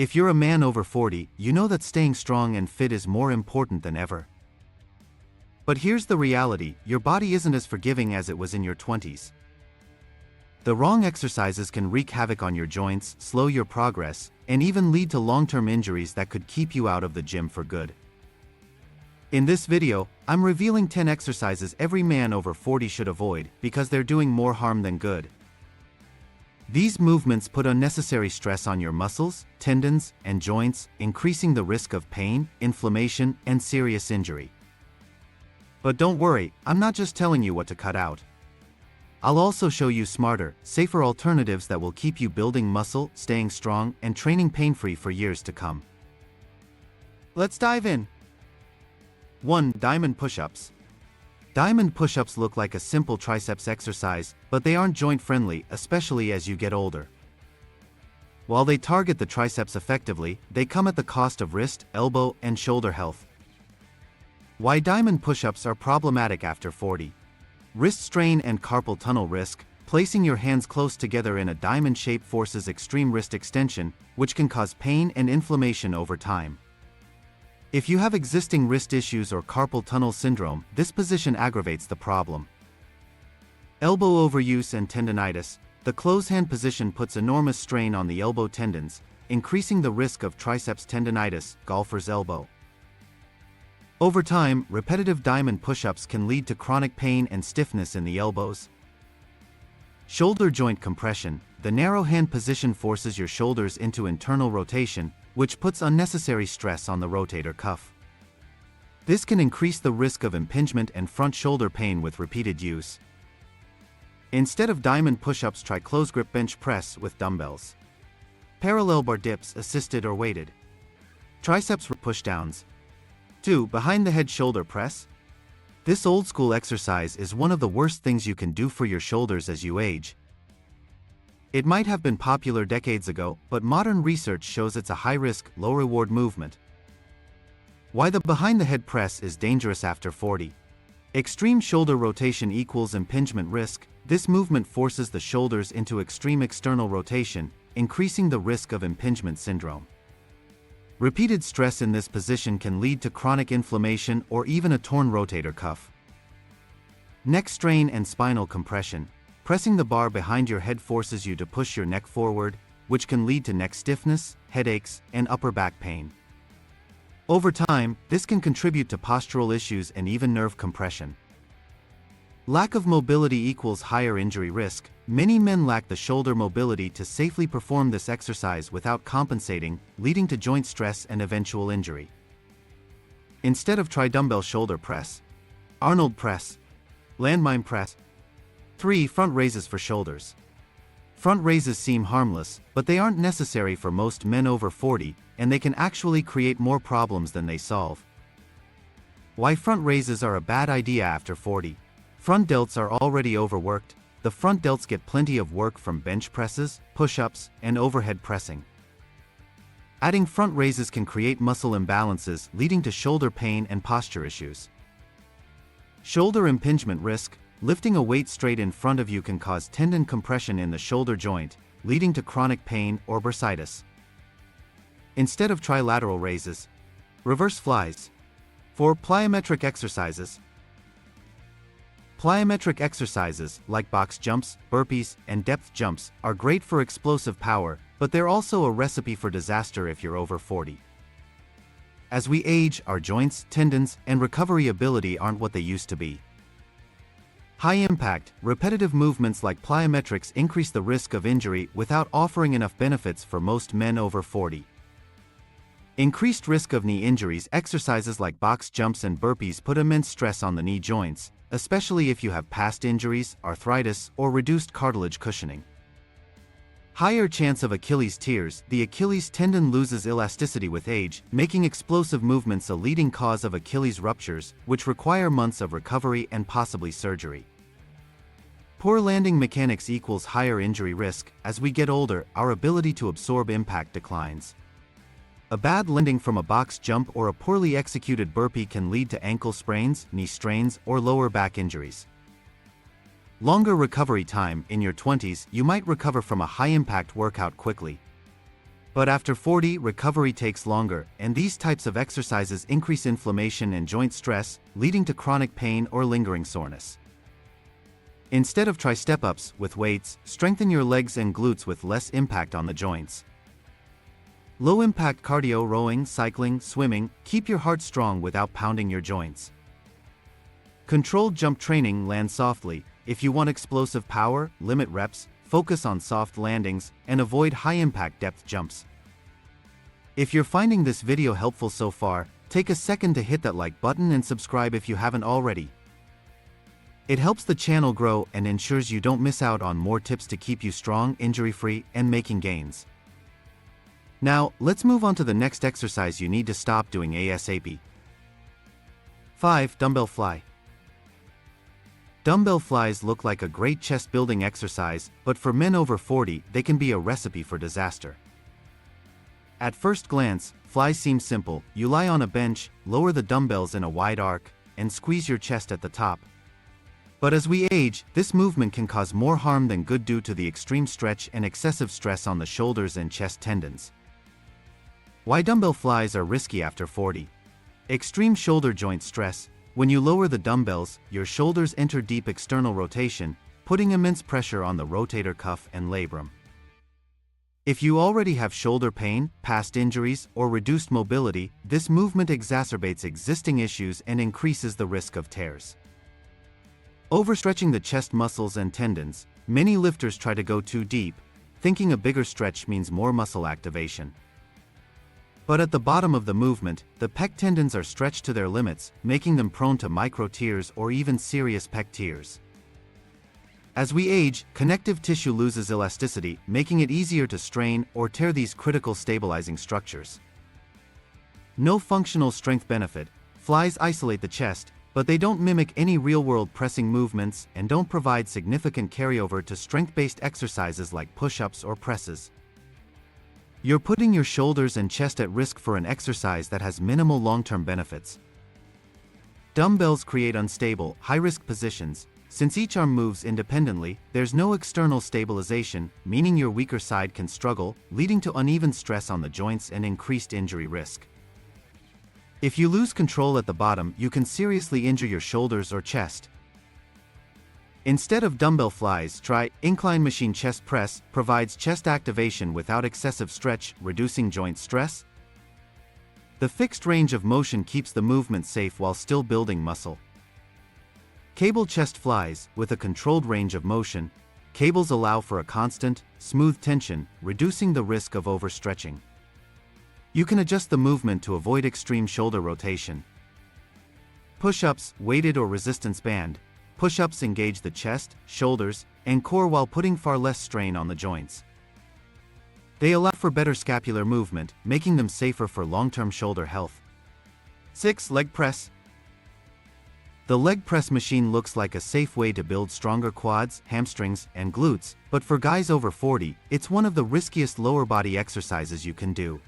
If you're a man over 40, you know that staying strong and fit is more important than ever. But here's the reality, your body isn't as forgiving as it was in your 20s. The wrong exercises can wreak havoc on your joints, slow your progress, and even lead to long-term injuries that could keep you out of the gym for good. In this video, I'm revealing 10 exercises every man over 40 should avoid because they're doing more harm than good. These movements put unnecessary stress on your muscles, tendons, and joints, increasing the risk of pain, inflammation, and serious injury. But don't worry, I'm not just telling you what to cut out. I'll also show you smarter, safer alternatives that will keep you building muscle, staying strong, and training pain-free for years to come. Let's dive in. 1. Diamond push-ups. Diamond push-ups look like a simple triceps exercise, but they aren't joint-friendly, especially as you get older. While they target the triceps effectively, they come at the cost of wrist, elbow, and shoulder health. Why diamond push-ups are problematic after 40. Wrist strain and carpal tunnel risk. Placing your hands close together in a diamond shape forces extreme wrist extension, which can cause pain and inflammation over time. If you have existing wrist issues or carpal tunnel syndrome, this position aggravates the problem. Elbow overuse and tendinitis. The closed hand position puts enormous strain on the elbow tendons, increasing the risk of triceps tendinitis, golfer's elbow. Over time, repetitive diamond push-ups can lead to chronic pain and stiffness in the elbows. Shoulder joint compression. The narrow hand position forces your shoulders into internal rotation, which puts unnecessary stress on the rotator cuff. This can increase the risk of impingement and front shoulder pain with repeated use. Instead of diamond push-ups, try close grip bench press with dumbbells. Parallel bar dips, assisted or weighted. Triceps pushdowns. 2. Behind the head shoulder press. This old school exercise is one of the worst things you can do for your shoulders as you age. It might have been popular decades ago, but modern research shows it's a high-risk, low-reward movement. Why the behind the head press is dangerous after 40. Extreme shoulder rotation equals impingement risk. This movement forces the shoulders into extreme external rotation, increasing the risk of impingement syndrome. Repeated stress in this position can lead to chronic inflammation or even a torn rotator cuff. Neck strain and spinal compression. Pressing the bar behind your head forces you to push your neck forward, which can lead to neck stiffness, headaches, and upper back pain. Over time, this can contribute to postural issues and even nerve compression. Lack of mobility equals higher injury risk. Many men lack the shoulder mobility to safely perform this exercise without compensating, leading to joint stress and eventual injury. Instead, try dumbbell shoulder press, Arnold press, landmine press. 3. Front raises for shoulders. Front raises seem harmless, but they aren't necessary for most men over 40, and they can actually create more problems than they solve. Why front raises are a bad idea after 40. Front delts are already overworked. The front delts get plenty of work from bench presses, push-ups, and overhead pressing. Adding front raises can create muscle imbalances, leading to shoulder pain and posture issues. Shoulder impingement risk. Lifting a weight straight in front of you can cause tendon compression in the shoulder joint, leading to chronic pain or bursitis. Instead, try lateral raises, reverse flies. 4. Plyometric exercises. Plyometric exercises, like box jumps, burpees, and depth jumps, are great for explosive power, but they're also a recipe for disaster if you're over 40. As we age, our joints, tendons, and recovery ability aren't what they used to be. High-impact, repetitive movements like plyometrics increase the risk of injury without offering enough benefits for most men over 40. Increased risk of knee injuries. Exercises like box jumps and burpees put immense stress on the knee joints, especially if you have past injuries, arthritis, or reduced cartilage cushioning. Higher chance of Achilles tears. The Achilles tendon loses elasticity with age, making explosive movements a leading cause of Achilles ruptures, which require months of recovery and possibly surgery. Poor landing mechanics equals higher injury risk. As we get older, our ability to absorb impact declines. A bad landing from a box jump or a poorly executed burpee can lead to ankle sprains, knee strains, or lower back injuries. Longer recovery time. In your 20s, you might recover from a high-impact workout quickly. But after 40, recovery takes longer, and these types of exercises increase inflammation and joint stress, leading to chronic pain or lingering soreness. Instead of try step-ups with weights, strengthen your legs and glutes with less impact on the joints. Low-impact cardio, rowing, cycling, swimming, keep your heart strong without pounding your joints. Controlled jump training, land softly. If you want explosive power, limit reps, focus on soft landings, and avoid high-impact depth jumps. If you're finding this video helpful so far, take a second to hit that like button and subscribe if you haven't already. It helps the channel grow and ensures you don't miss out on more tips to keep you strong, injury-free, and making gains. Now, let's move on to the next exercise you need to stop doing ASAP. 5. Dumbbell fly. Dumbbell flies look like a great chest-building exercise, but for men over 40, they can be a recipe for disaster. At first glance, flies seem simple. You lie on a bench, lower the dumbbells in a wide arc, and squeeze your chest at the top. But as we age, this movement can cause more harm than good due to the extreme stretch and excessive stress on the shoulders and chest tendons. Why dumbbell flies are risky after 40. Extreme shoulder joint stress. When you lower the dumbbells, your shoulders enter deep external rotation, putting immense pressure on the rotator cuff and labrum. If you already have shoulder pain, past injuries, or reduced mobility, this movement exacerbates existing issues and increases the risk of tears. Overstretching the chest muscles and tendons. Many lifters try to go too deep, thinking a bigger stretch means more muscle activation. But at the bottom of the movement, the pec tendons are stretched to their limits, making them prone to micro tears or even serious pec tears. As we age, connective tissue loses elasticity, making it easier to strain or tear these critical stabilizing structures. No functional strength benefit. Flies isolate the chest, but they don't mimic any real-world pressing movements and don't provide significant carryover to strength-based exercises like push-ups or presses. You're putting your shoulders and chest at risk for an exercise that has minimal long-term benefits. Dumbbells create unstable, high-risk positions. Since each arm moves independently, there's no external stabilization, meaning your weaker side can struggle, leading to uneven stress on the joints and increased injury risk. If you lose control at the bottom, you can seriously injure your shoulders or chest. Instead of dumbbell flies, try incline machine chest press. Provides chest activation without excessive stretch, reducing joint stress. The fixed range of motion keeps the movement safe while still building muscle. Cable chest flies. With a controlled range of motion, cables allow for a constant, smooth tension, reducing the risk of overstretching. You can adjust the movement to avoid extreme shoulder rotation. Push-ups, weighted or resistance band. Push-ups engage the chest, shoulders, and core while putting far less strain on the joints. They allow for better scapular movement, making them safer for long-term shoulder health. 6. Leg press. The leg press machine looks like a safe way to build stronger quads, hamstrings, and glutes, but for guys over 40, it's one of the riskiest lower body exercises you can do.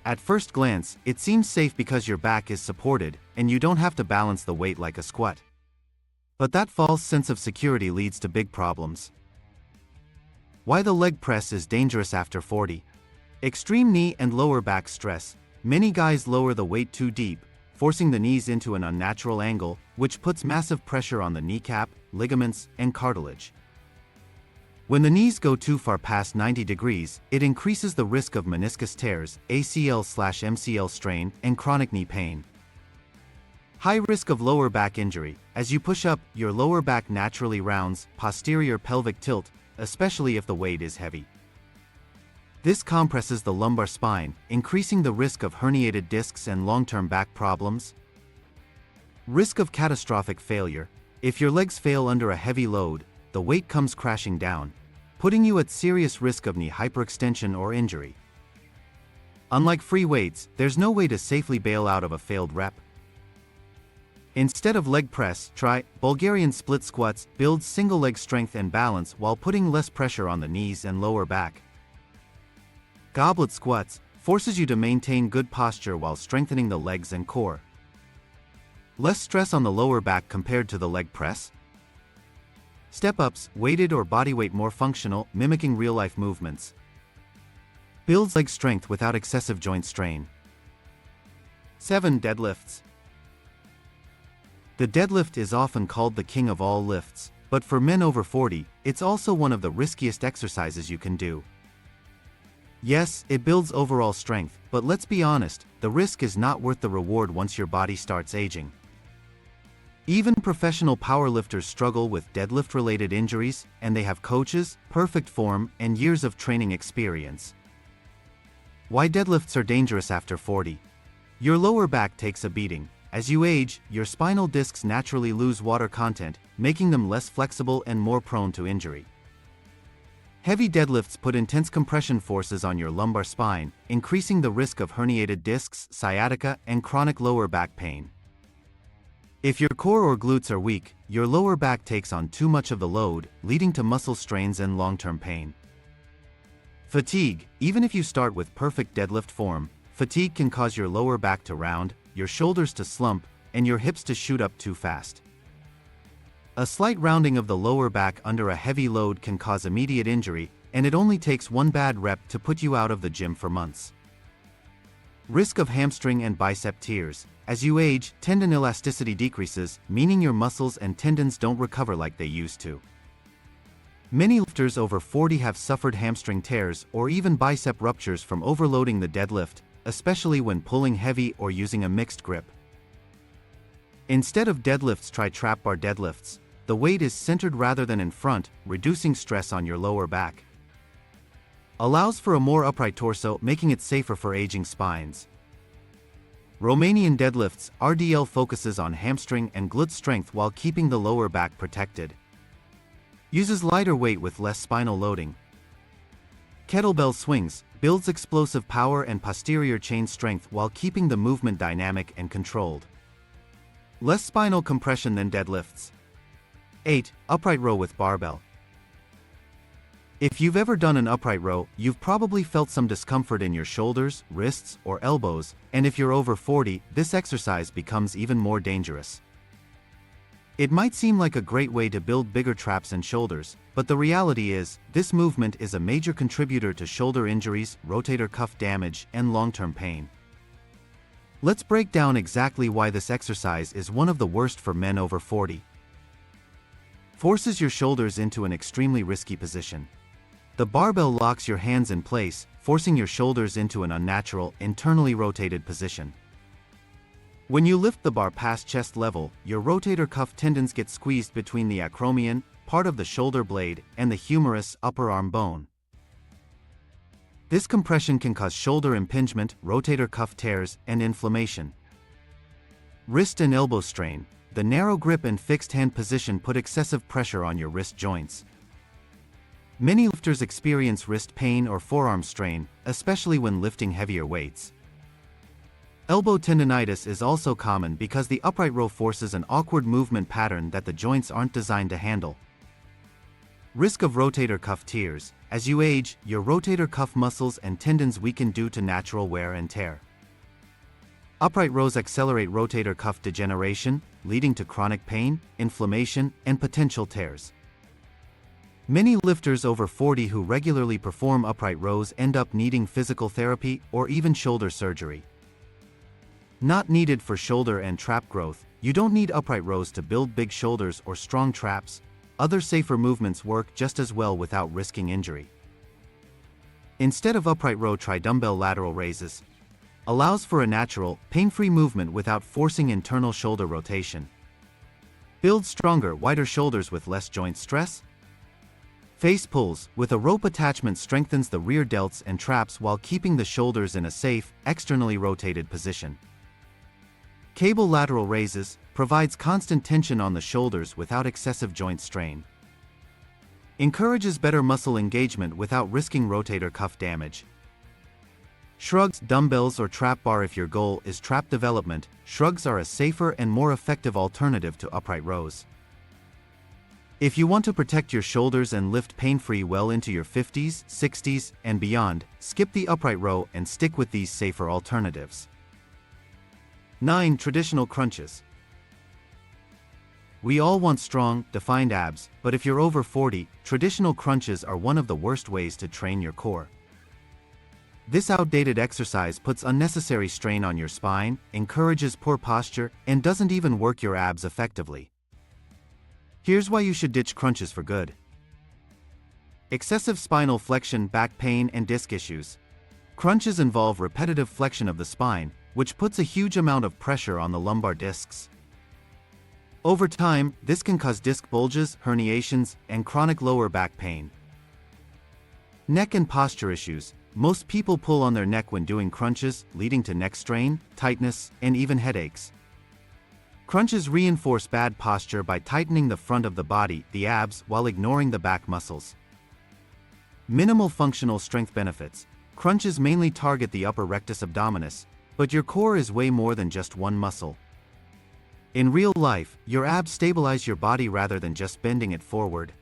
At first glance, it seems safe because your back is supported, and you don't have to balance the weight like a squat. But that false sense of security leads to big problems. Why the leg press is dangerous after 40. Extreme knee and lower back stress. Many guys lower the weight too deep, forcing the knees into an unnatural angle, which puts massive pressure on the kneecap, ligaments, and cartilage. When the knees go too far past 90 degrees, it increases the risk of meniscus tears, ACL/MCL strain, and chronic knee pain. High risk of lower back injury. As you push up, your lower back naturally rounds, posterior pelvic tilt, especially if the weight is heavy. This compresses the lumbar spine, increasing the risk of herniated discs and long-term back problems. Risk of catastrophic failure. If your legs fail under a heavy load, the weight comes crashing down, putting you at serious risk of knee hyperextension or injury. Unlike free weights, there's no way to safely bail out of a failed rep. Instead of leg press, try Bulgarian split squats. Builds single leg strength and balance while putting less pressure on the knees and lower back. Goblet squats forces you to maintain good posture while strengthening the legs and core. Less stress on the lower back compared to the leg press. Step-ups, weighted or bodyweight, more functional, mimicking real-life movements. Builds leg strength without excessive joint strain. 7. Deadlifts. The deadlift is often called the king of all lifts, but for men over 40, it's also one of the riskiest exercises you can do. Yes, it builds overall strength, but let's be honest, the risk is not worth the reward once your body starts aging. Even professional powerlifters struggle with deadlift-related injuries, and they have coaches, perfect form, and years of training experience. Why deadlifts are dangerous after 40? Your lower back takes a beating. As you age, your spinal discs naturally lose water content, making them less flexible and more prone to injury. Heavy deadlifts put intense compression forces on your lumbar spine, increasing the risk of herniated discs, sciatica, and chronic lower back pain. If your core or glutes are weak, your lower back takes on too much of the load, leading to muscle strains and long-term pain. Fatigue. Even if you start with perfect deadlift form, fatigue can cause your lower back to round, your shoulders to slump, and your hips to shoot up too fast. A slight rounding of the lower back under a heavy load can cause immediate injury, and it only takes one bad rep to put you out of the gym for months. Risk of hamstring and bicep tears. As you age, tendon elasticity decreases, meaning your muscles and tendons don't recover like they used to. Many lifters over 40 have suffered hamstring tears or even bicep ruptures from overloading the deadlift, especially when pulling heavy or using a mixed grip. Instead of deadlifts, try trap bar deadlifts. The weight is centered rather than in front, reducing stress on your lower back. Allows for a more upright torso, making it safer for aging spines. Romanian deadlifts. RDL focuses on hamstring and glute strength while keeping the lower back protected. Uses lighter weight with less spinal loading. Kettlebell swings. Builds explosive power and posterior chain strength while keeping the movement dynamic and controlled. Less spinal compression than deadlifts. 8. Upright row with barbell. If you've ever done an upright row, you've probably felt some discomfort in your shoulders, wrists, or elbows, and if you're over 40, this exercise becomes even more dangerous. It might seem like a great way to build bigger traps and shoulders, but the reality is, this movement is a major contributor to shoulder injuries, rotator cuff damage, and long-term pain. Let's break down exactly why this exercise is one of the worst for men over 40. Forces your shoulders into an extremely risky position. The barbell locks your hands in place, forcing your shoulders into an unnatural, internally rotated position. When you lift the bar past chest level, your rotator cuff tendons get squeezed between the acromion, part of the shoulder blade, and the humerus, upper arm bone. This compression can cause shoulder impingement, rotator cuff tears, and inflammation. Wrist and elbow strain. The narrow grip and fixed hand position put excessive pressure on your wrist joints. Many lifters experience wrist pain or forearm strain, especially when lifting heavier weights. Elbow tendonitis is also common because the upright row forces an awkward movement pattern that the joints aren't designed to handle. Risk of rotator cuff tears. As you age, your rotator cuff muscles and tendons weaken due to natural wear and tear. Upright rows accelerate rotator cuff degeneration, leading to chronic pain, inflammation, and potential tears. Many lifters over 40 who regularly perform upright rows end up needing physical therapy or even shoulder surgery. Not needed for shoulder and trap growth. You don't need upright rows to build big shoulders or strong traps. Other safer movements work just as well without risking injury. Instead of upright row, try dumbbell lateral raises. Allows for a natural, pain-free movement without forcing internal shoulder rotation. Build stronger, wider shoulders with less joint stress. Face pulls, with a rope attachment, strengthens the rear delts and traps while keeping the shoulders in a safe, externally rotated position. Cable lateral raises, provides constant tension on the shoulders without excessive joint strain. Encourages better muscle engagement without risking rotator cuff damage. Shrugs, dumbbells, or trap bar. If your goal is trap development, shrugs are a safer and more effective alternative to upright rows. If you want to protect your shoulders and lift pain-free well into your 50s, 60s, and beyond, skip the upright row and stick with these safer alternatives. 9. Traditional crunches. We all want strong, defined abs, but if you're over 40, traditional crunches are one of the worst ways to train your core. This outdated exercise puts unnecessary strain on your spine, encourages poor posture, and doesn't even work your abs effectively. Here's why you should ditch crunches for good. Excessive spinal flexion, back pain, and disc issues. Crunches involve repetitive flexion of the spine, which puts a huge amount of pressure on the lumbar discs. Over time, this can cause disc bulges, herniations, and chronic lower back pain. Neck and posture issues. Most people pull on their neck when doing crunches, leading to neck strain, tightness, and even headaches. Crunches reinforce bad posture by tightening the front of the body, the abs, while ignoring the back muscles. Minimal functional strength benefits. Crunches mainly target the upper rectus abdominis, but your core is way more than just one muscle. In real life, your abs stabilize your body rather than just bending it forward.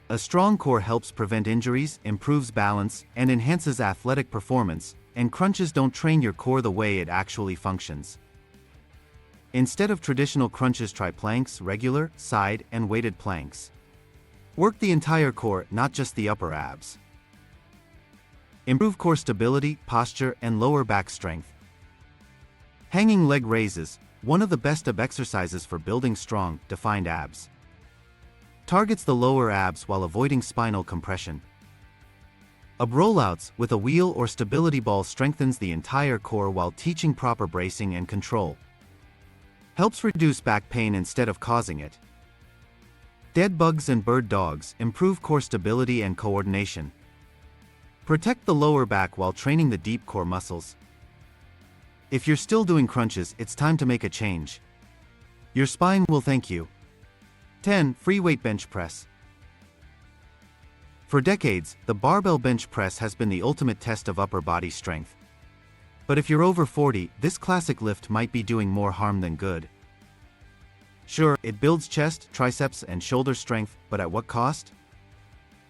A strong core helps prevent injuries, improves balance, and enhances athletic performance, and crunches don't train your core the way it actually functions. Instead of traditional crunches, try planks, regular, side, and weighted planks. Work the entire core, not just the upper abs. Improve core stability, posture, and lower back strength. Hanging leg raises, one of the best of exercises for building strong, defined abs. Targets the lower abs while avoiding spinal compression. Ab rollouts with a wheel or stability ball strengthens the entire core while teaching proper bracing and control. Helps reduce back pain instead of causing it. Dead bugs and bird dogs improve core stability and coordination. Protect the lower back while training the deep core muscles. If you're still doing crunches, it's time to make a change. Your spine will thank you. 10. Free weight bench press. For decades, the barbell bench press has been the ultimate test of upper body strength. But if you're over 40, this classic lift might be doing more harm than good. Sure, it builds chest, triceps, and shoulder strength, but at what cost?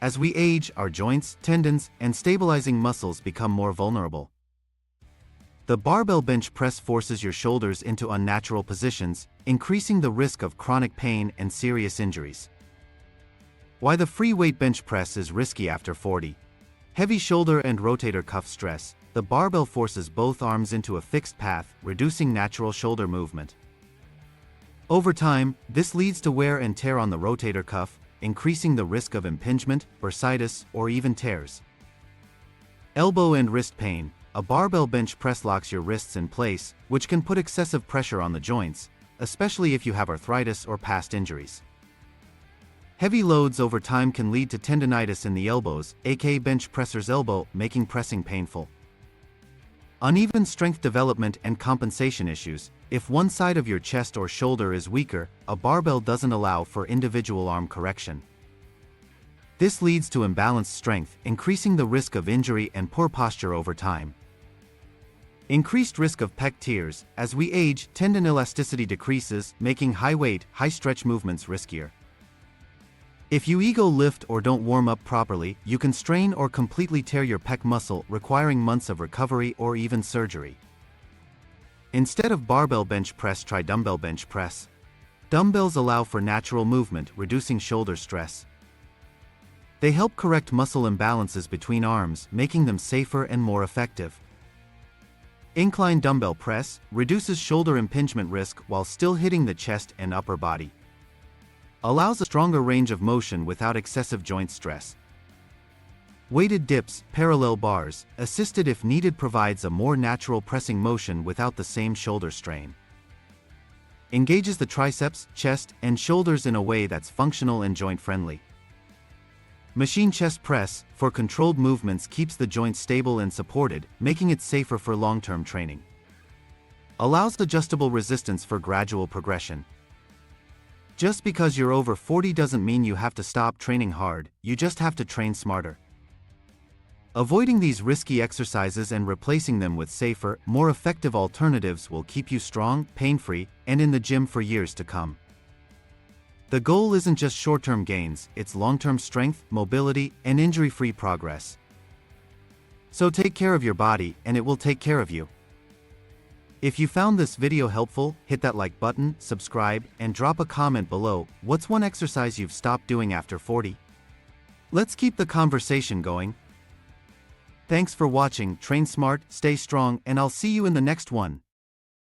As we age, our joints, tendons, and stabilizing muscles become more vulnerable. The barbell bench press forces your shoulders into unnatural positions, increasing the risk of chronic pain and serious injuries. Why the free weight bench press is risky after 40. Heavy shoulder and rotator cuff stress. The barbell forces both arms into a fixed path, reducing natural shoulder movement. Over time, this leads to wear and tear on the rotator cuff, increasing the risk of impingement, bursitis, or even tears. Elbow and wrist pain. A barbell bench press locks your wrists in place, which can put excessive pressure on the joints, especially if you have arthritis or past injuries. Heavy loads over time can lead to tendinitis in the elbows, aka bench presser's elbow, making pressing painful. Uneven strength development and compensation issues. If one side of your chest or shoulder is weaker, a barbell doesn't allow for individual arm correction. This leads to imbalanced strength, increasing the risk of injury and poor posture over time. Increased risk of pec tears. As we age, tendon elasticity decreases, making high-weight, high-stretch movements riskier. If you ego lift or don't warm up properly, you can strain or completely tear your pec muscle, requiring months of recovery or even surgery. Instead of barbell bench press, try dumbbell bench press. Dumbbells allow for natural movement, reducing shoulder stress. They help correct muscle imbalances between arms, making them safer and more effective. Incline dumbbell press reduces shoulder impingement risk while still hitting the chest and upper body. Allows a stronger range of motion without excessive joint stress. Weighted dips, parallel bars, assisted if needed, provides a more natural pressing motion without the same shoulder strain. Engages the triceps, chest, and shoulders in a way that's functional and joint-friendly. Machine chest press, for controlled movements, keeps the joint stable and supported, making it safer for long-term training. Allows adjustable resistance for gradual progression. Just because you're over 40 doesn't mean you have to stop training hard, you just have to train smarter. Avoiding these risky exercises and replacing them with safer, more effective alternatives will keep you strong, pain-free, and in the gym for years to come. The goal isn't just short-term gains, it's long-term strength, mobility, and injury-free progress. So take care of your body, and it will take care of you. If you found this video helpful, hit that like button, subscribe, and drop a comment below. What's one exercise you've stopped doing after 40? Let's keep the conversation going. Thanks for watching. Train smart, stay strong, and I'll see you in the next one.